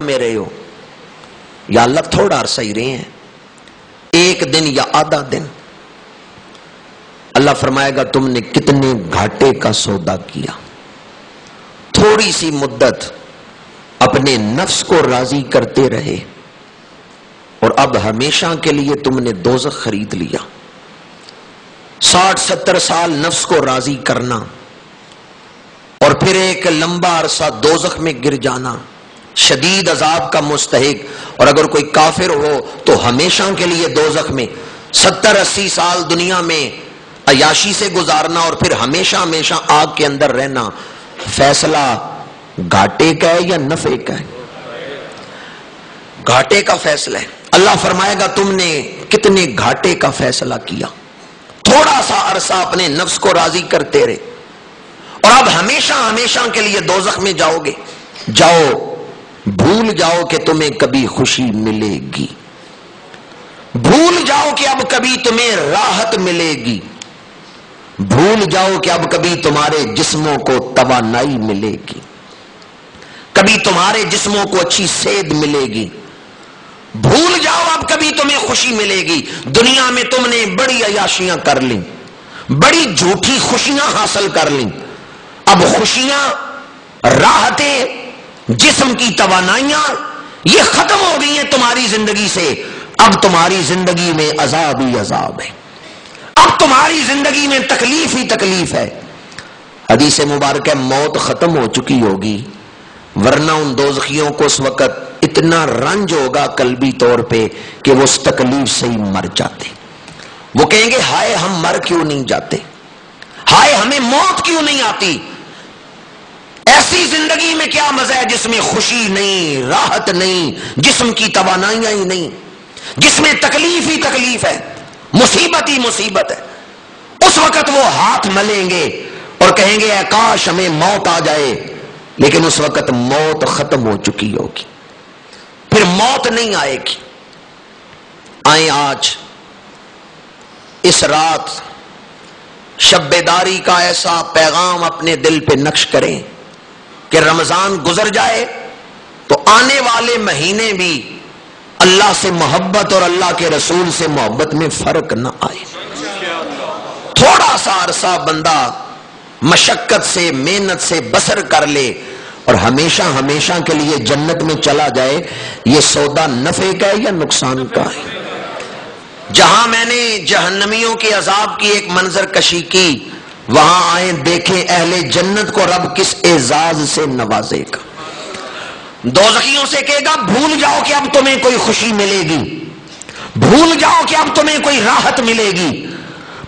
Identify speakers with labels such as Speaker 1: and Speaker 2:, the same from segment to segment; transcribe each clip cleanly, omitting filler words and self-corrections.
Speaker 1: میں رہے ہو یا اللہ تھوڑا عرصہ ہی رہے ہیں، ایک دن یا آدھا دن. اللہ فرمائے گا تم نے کتنے گھاٹے کا سودا کیا. تھوڑی سی مدت اپنے نفس کو راضی کرتے رہے اور اب ہمیشہ کے لیے تم نے دوزخ خرید لیا. 60-70 سال نفس کو راضی کرنا اور پھر ایک لمبا عرصہ دوزخ میں گر جانا، شدید عذاب کا مستحق. اور اگر کوئی کافر ہو تو ہمیشہ کے لیے دوزخ میں 70-80 سال دنیا میں عیاشی سے گزارنا اور پھر ہمیشہ ہمیشہ آگ کے اندر رہنا. فیصلہ گھاٹے کا ہے یا نفع کا ہے؟ گھاٹے کا فیصلہ ہے. اللہ فرمائے گا تم نے کتنے گھاٹے کا فیصلہ کیا. تھوڑا سا عرصہ اپنے نفس کو راضی کرتے رہے اور اب ہمیشہ ہمیشہ کے لیے دوزخ میں جاؤ گے. جاؤ، بھول جاؤ کہ تمہیں کبھی خوشی ملے گی. بھول جاؤ کہ اب کبھی تمہیں راحت ملے گی. بھول جاؤ کہ اب کبھی تمہارے جسموں کو توانائی ملے گی، کبھی تمہارے جسموں کو اچھی صحت ملے گی. بھول جاؤ اب کبھی تمہیں خوشی ملے گی. دنیا میں تم نے بڑی عیاشیاں کر لیں، بڑی جھوٹی خوشیاں حاصل کر لیں. اب خوشیاں، راحتیں، جسم کی توانائیاں یہ ختم ہو گئی ہیں تمہاری زندگی سے. اب تمہاری زندگی میں عذاب ہی عذاب ہے، اب تمہاری زندگی میں تکلیف ہی تکلیف ہے. حدیث مبارکہ موت ختم ہو چکی ہوگی ورنہ ان دوزخیوں کو اس وقت اتنا رنج ہوگا قلبی طور پہ کہ وہ اس تکلیف سے ہی مر جاتے. وہ کہیں گے ہائے ہم مر کیوں نہیں جاتے، ہائے ہمیں موت کیوں نہیں آتی. ایسی زندگی میں کیا مزہ ہے جس میں خوشی نہیں، راحت نہیں، جسم کی توانائیاں ہی نہیں، جس میں تکلیف ہی تکلیف ہے، مصیبت ہی مصیبت ہے. اس وقت وہ ہاتھ ملیں گے اور کہیں گے اے کاش ہمیں موت آ جائے. لیکن اس وقت موت ختم ہو چکی ہوگی، پھر موت نہیں آئے گی. آئیں آج اس رات شب بیداری کا ایسا پیغام اپنے دل پہ نقش کریں کہ رمضان گزر جائے تو آنے والے مہینے بھی اللہ سے محبت اور اللہ کے رسول سے محبت میں فرق نہ آئے. تھوڑا سا عرصہ بندہ مشقت سے، محنت سے بسر کر لے اور ہمیشہ ہمیشہ کے لیے جنت میں چلا جائے. یہ سودا نفع کا ہے یا نقصان کا ہے؟ جہاں میں نے جہنمیوں کے عذاب کی ایک منظر کشی کی، وہاں آئیں دیکھیں اہل جنت کو رب کس اعزاز سے نوازے گا. دوزخیوں سے کہے گا بھول جاؤ کہ اب تمہیں کوئی خوشی ملے گی، بھول جاؤ کہ اب تمہیں کوئی راحت ملے گی،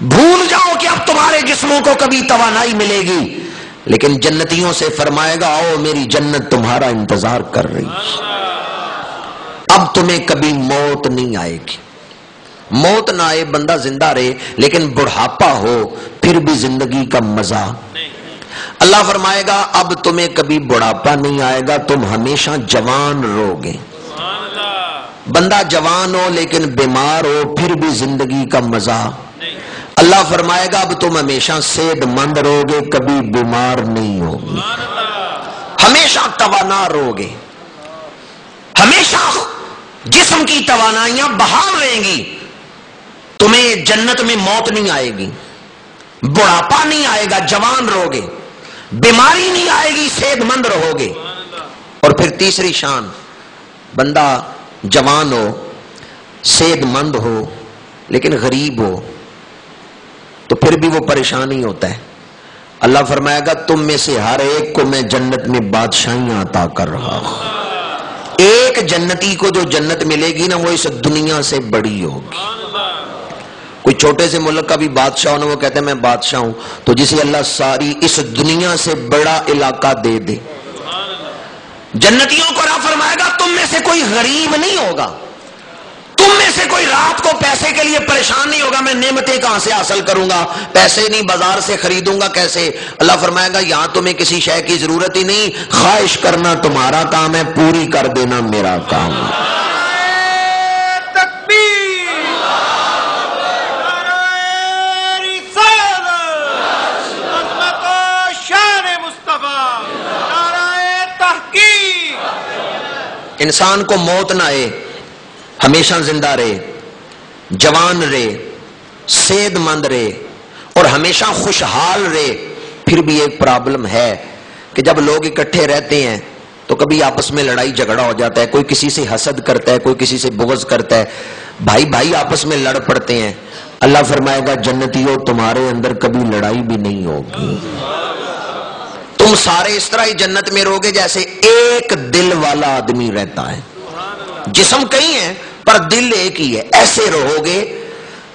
Speaker 1: بھول جاؤ کہ اب تمہارے جسموں کو کبھی توانائی ملے گی. لیکن جنتیوں سے فرمائے گا آؤ میری جنت تمہارا انتظار کر رہی ہے. اب تمہیں کبھی موت نہیں آئے گی. موت نہ آئے بندہ زندہ رہے لیکن بڑھاپا ہو پھر بھی زندگی کا مزہ. اللہ فرمائے گا اب تمہیں کبھی بڑھاپا نہیں آئے گا، تم ہمیشہ جوان رہو گے. بندہ جوان ہو لیکن بیمار ہو پھر بھی زندگی کا مزہ. اللہ فرمائے گا اب تم ہمیشہ صحت مند رہو گے، کبھی بیمار نہیں ہوگے، ہمیشہ توانا رہو گے، ہمیشہ جسم کی توانائیاں بحال رہیں گی. تمہیں جنت میں موت نہیں آئے گی، بڑھاپا نہیں آئے گا، جوان رہو گے، بیماری نہیں آئے گی، صحت مند رہو گے. اور پھر تیسری شان، بندہ جوان ہو، صحت مند ہو لیکن غریب ہو تو پھر بھی وہ پریشان ہی ہوتا ہے. اللہ فرمائے گا تم میں سے ہر ایک کو میں جنت میں بادشاہیاں عطا کر رہا ہوں. ایک جنتی کو جو جنت ملے گی نا وہ اس دنیا سے بڑی ہوگی. کوئی چھوٹے سے ملک کا بھی بادشاہ ہونا، وہ کہتے ہیں میں بادشاہ ہوں، تو جسے اللہ ساری اس دنیا سے بڑا علاقہ دے دے. جنتیوں کو رب فرمائے گا تم میں سے کوئی غریب نہیں ہوگا، تم میں سے کوئی رات کو پیسے کے لیے پریشان نہیں ہوگا میں نعمتیں کہاں سے حاصل کروں گا، پیسے نہیں بازار سے خریدوں گا کیسے. اللہ فرمائے گا یہاں تمہیں کسی شے کی ضرورت ہی نہیں، خواہش کرنا تمہارا کام ہے، پوری کر دینا میرا کام ہے. انسان کو موت نہ آئے، ہمیشہ زندہ رہے، جوان رہے، صحت مند رہے اور ہمیشہ خوشحال رہے، پھر بھی ایک پرابلم ہے کہ جب لوگ اکٹھے رہتے ہیں تو کبھی آپس میں لڑائی جھگڑا ہو جاتا ہے، کوئی کسی سے حسد کرتا ہے، کوئی کسی سے بغض کرتا ہے، بھائی بھائی آپس میں لڑ پڑتے ہیں۔ اللہ فرمائے گا جنتیوں تمہارے اندر کبھی لڑائی بھی نہیں ہوگی، تم سارے اس طرح ہی جنت میں رہو گے جیسے ایک دل والا آدمی رہتا ہے، جسم کئی ہیں پر دل ایک ہی ہے، ایسے رہو گے۔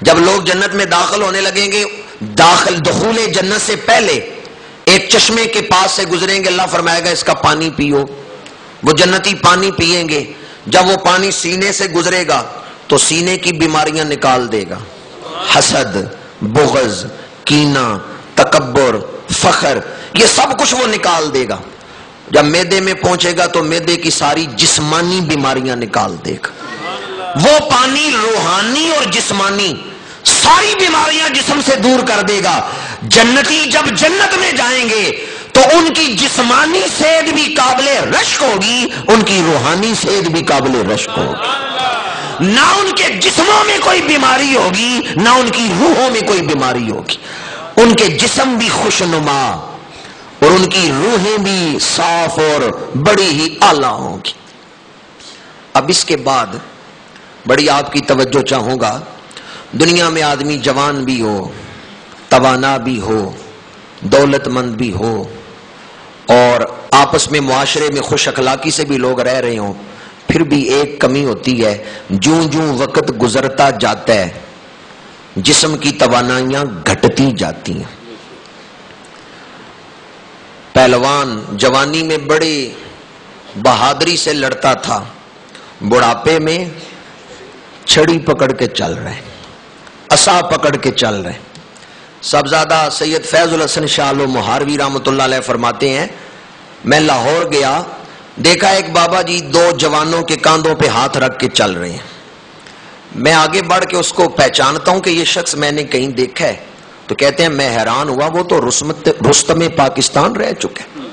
Speaker 1: جب لوگ جنت میں داخل ہونے لگیں گے، دخول جنت سے پہلے ایک چشمے کے پاس سے گزریں گے، اللہ فرمائے گا اس کا پانی پیو، وہ جنتی پانی پیئیں گے، جب وہ پانی سینے سے گزرے گا تو سینے کی بیماریاں نکال دے گا، حسد، بغض، کینہ، تکبر، فخر، یہ سب کچھ وہ نکال دے گا۔ جب معدے میں پہنچے گا تو معدے کی ساری جسمانی بیماریاں نکال دے گا۔ وہ پانی روحانی اور جسمانی ساری بیماریاں جسم سے دور کر دے گا۔ جنتی جب جنت میں جائیں گے تو ان کی جسمانی صحت بھی قابل رشک ہوگی، ان کی روحانی صحت بھی قابل رشک ہوگی، نہ ان کے جسموں میں کوئی بیماری ہوگی نہ ان کی روحوں میں کوئی بیماری ہوگی، ان کے جسم بھی خوشنما اور ان کی روحیں بھی صاف اور بڑی ہی اعلیٰ ہوں گی۔ اب اس کے بعد بڑی آپ کی توجہ چاہوں گا، دنیا میں آدمی جوان بھی ہو، توانا بھی ہو، دولت مند بھی ہو اور آپس میں معاشرے میں خوش اخلاقی سے بھی لوگ رہ رہے ہوں، پھر بھی ایک کمی ہوتی ہے، جوں جوں وقت گزرتا جاتا ہے جسم کی توانائیاں گھٹتی جاتی ہیں۔ پہلوان جوانی میں بڑی بہادری سے لڑتا تھا، بڑھاپے میں چھڑی پکڑ کے چل رہے، عصا پکڑ کے چل رہے۔ صاحبزادہ سید فیض الحسن شاہ مہاروی رحمۃ اللہ علیہ فرماتے ہیں، میں لاہور گیا، دیکھا ایک بابا جی دو جوانوں کے کاندھوں پہ ہاتھ رکھ کے چل رہے ہیں۔ میں آگے بڑھ کے اس کو پہچانتا ہوں کہ یہ شخص میں نے کہیں دیکھا ہے، تو کہتے ہیں میں حیران ہوا، وہ تو رستم پاکستان رہ چکا ہے،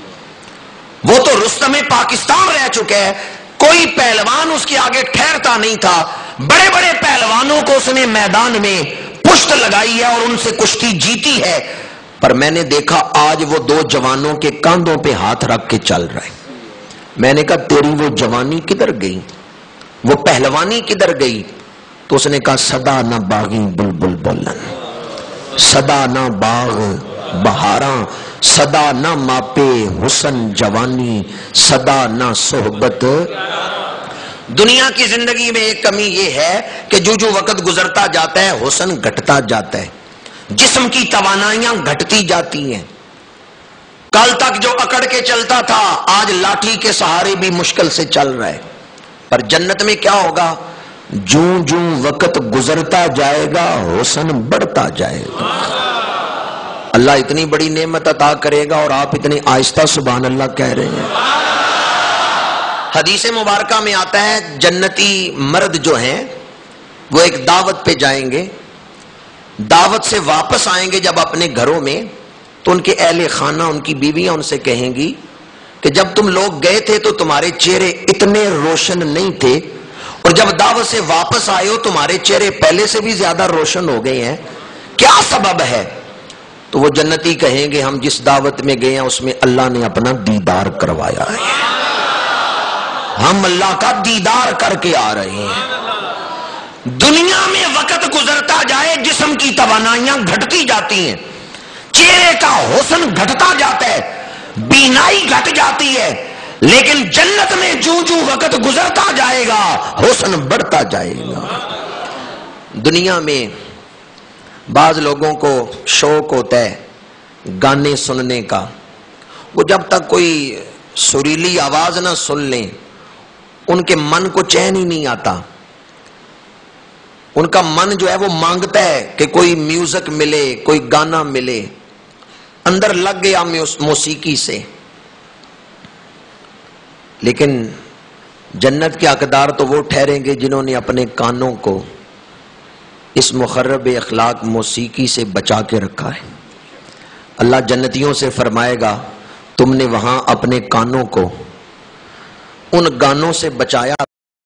Speaker 1: وہ تو رستم پاکستان رہ چکا ہے۔ کوئی پہلوان اس کے آگے ٹھہرتا نہیں تھا، بڑے بڑے پہلوانوں کو اس نے میدان میں پشت لگائی ہے اور ان سے کشتی جیتی ہے، پر میں نے دیکھا آج وہ دو جوانوں کے کاندھوں پہ ہاتھ رکھ کے چل رہے۔ میں نے کہا تیری وہ جوانی کدھر گئی، وہ پہلوانی کدھر گئی؟ تو اس نے کہا صدا نہ باغی بلبل بولن، صدا نہ باغ بہاراں، صدا نہ ماپے حسن جوانی، صدا نہ صحبت۔ دنیا کی زندگی میں ایک کمی یہ ہے کہ جو جو وقت گزرتا جاتا ہے حسن گھٹتا جاتا ہے، جسم کی توانائیاں گھٹتی جاتی ہیں۔ کل تک جو اکڑ کے چلتا تھا آج لاٹھی کے سہارے بھی مشکل سے چل رہا ہے، پر جنت میں کیا ہوگا؟ جوں جوں وقت گزرتا جائے گا حسن بڑھتا جائے گا۔ اللہ اتنی بڑی نعمت عطا کرے گا اور آپ اتنے آہستہ سبحان اللہ کہہ رہے ہیں۔ حدیث مبارکہ میں آتا ہے جنتی مرد جو ہیں وہ ایک دعوت پہ جائیں گے، دعوت سے واپس آئیں گے جب اپنے گھروں میں، تو ان کے اہل خانہ ان کی بیویاں ان سے کہیں گی کہ جب تم لوگ گئے تھے تو تمہارے چہرے اتنے روشن نہیں تھے اور جب دعوت سے واپس آئے ہو تمہارے چہرے پہلے سے بھی زیادہ روشن ہو گئے ہیں، کیا سبب ہے؟ تو وہ جنتی کہیں گے ہم جس دعوت میں گئے ہیں اس میں اللہ نے اپنا دیدار کروایا ہے، ہم اللہ کا دیدار کر کے آ رہے ہیں۔ دنیا میں وقت گزرتا جائے جسم کی توانائیاں گھٹتی جاتی ہیں، چہرے کا حسن گھٹتا جاتا ہے، بینائی گھٹ جاتی ہے، لیکن جنت میں جو جو وقت گزرتا جائے گا حسن بڑھتا جائے گا۔ دنیا میں بعض لوگوں کو شوق ہوتا ہے گانے سننے کا، وہ جب تک کوئی سریلی آواز نہ سن لیں ان کے من کو چین ہی نہیں آتا، ان کا من جو ہے وہ مانگتا ہے کہ کوئی میوزک ملے، کوئی گانا ملے، اندر لگ گیا موسیقی سے۔ لیکن جنت کے حقدار تو وہ ٹھہریں گے جنہوں نے اپنے کانوں کو اس مخرب اخلاق موسیقی سے بچا کے رکھا ہے۔ اللہ جنتیوں سے فرمائے گا تم نے وہاں اپنے کانوں کو ان گانوں سے بچایا